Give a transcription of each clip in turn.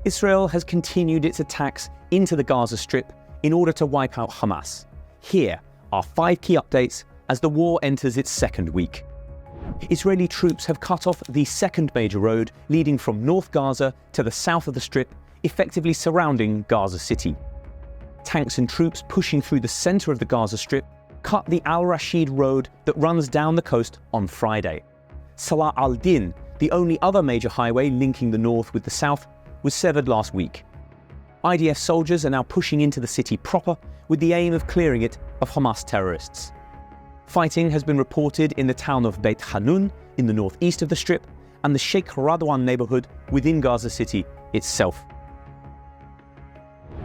Israel has continued its attacks into the Gaza Strip in order to wipe out Hamas. Here are 5 key updates as the war enters its second week. Israeli troops have cut off the second major road leading from North Gaza to the south of the Strip, effectively surrounding Gaza City. Tanks and troops pushing through the center of the Gaza Strip cut the al-Rashed road that runs down the coast on Friday. Salah al-Din, the only other major highway linking the north with the south, was severed last week. IDF soldiers are now pushing into the city proper with the aim of clearing it of Hamas terrorists. Fighting has been reported in the town of Beit Hanoun in the northeast of the Strip and the Sheikh Radwan neighbourhood within Gaza City itself.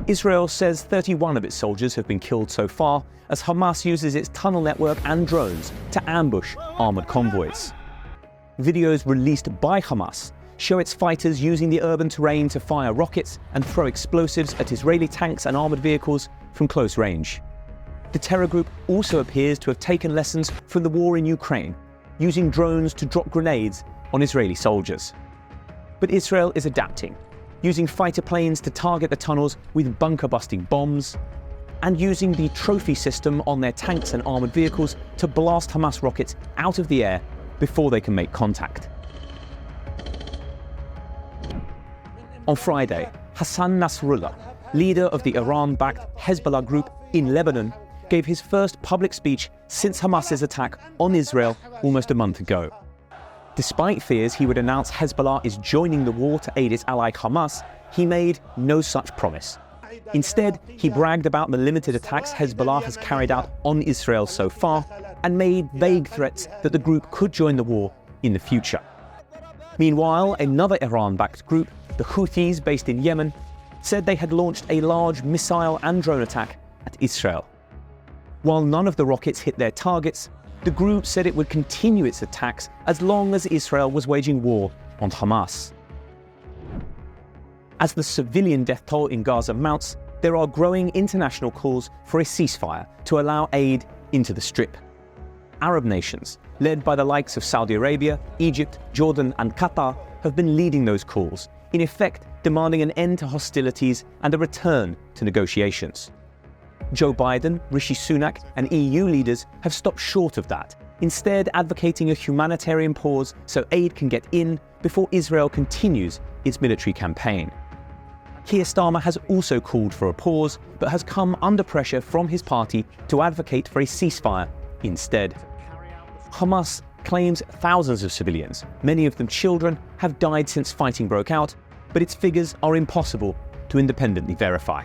Israel says 31 of its soldiers have been killed so far as Hamas uses its tunnel network and drones to ambush armoured convoys. Videos released by Hamas show its fighters using the urban terrain to fire rockets and throw explosives at Israeli tanks and armoured vehicles from close range. The terror group also appears to have taken lessons from the war in Ukraine, using drones to drop grenades on Israeli soldiers. But Israel is adapting, using fighter planes to target the tunnels with bunker-busting bombs, and using the trophy system on their tanks and armoured vehicles to blast Hamas rockets out of the air before they can make contact. On Friday, Hassan Nasrallah, leader of the Iran-backed Hezbollah group in Lebanon, gave his first public speech since Hamas's attack on Israel almost a month ago. Despite fears he would announce Hezbollah is joining the war to aid its ally Hamas, he made no such promise. Instead, he bragged about the limited attacks Hezbollah has carried out on Israel so far and made vague threats that the group could join the war in the future. Meanwhile, another Iran-backed group, the Houthis based in Yemen, said they had launched a large missile and drone attack at Israel. While none of the rockets hit their targets, the group said it would continue its attacks as long as Israel was waging war on Hamas. As the civilian death toll in Gaza mounts, there are growing international calls for a ceasefire to allow aid into the Strip. Arab nations, led by the likes of Saudi Arabia, Egypt, Jordan and Qatar, have been leading those calls, in effect demanding an end to hostilities and a return to negotiations. Joe Biden, Rishi Sunak and EU leaders have stopped short of that, instead advocating a humanitarian pause so aid can get in before Israel continues its military campaign. Keir Starmer has also called for a pause, but has come under pressure from his party to advocate for a ceasefire instead. Hamas claims thousands of civilians, many of them children, have died since fighting broke out, but its figures are impossible to independently verify.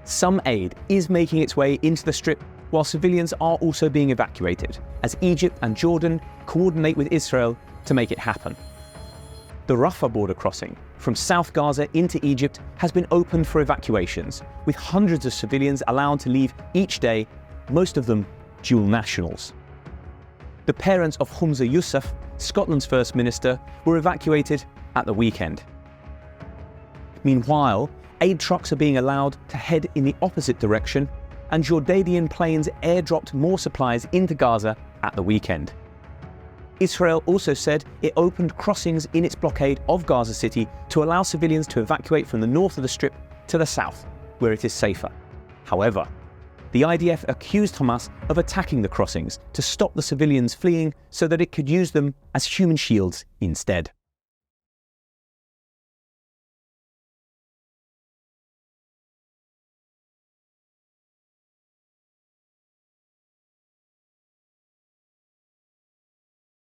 Some aid is making its way into the Strip, while civilians are also being evacuated, as Egypt and Jordan coordinate with Israel to make it happen. The Rafah border crossing from South Gaza into Egypt has been opened for evacuations, with hundreds of civilians allowed to leave each day, most of them dual nationals. The parents of Humza Yousaf, Scotland's First Minister, were evacuated at the weekend. Meanwhile, aid trucks are being allowed to head in the opposite direction, and Jordanian planes airdropped more supplies into Gaza at the weekend. Israel also said it opened crossings in its blockade of Gaza City to allow civilians to evacuate from the north of the Strip to the south, where it is safer. However, the IDF accused Hamas of attacking the crossings to stop the civilians fleeing so that it could use them as human shields instead.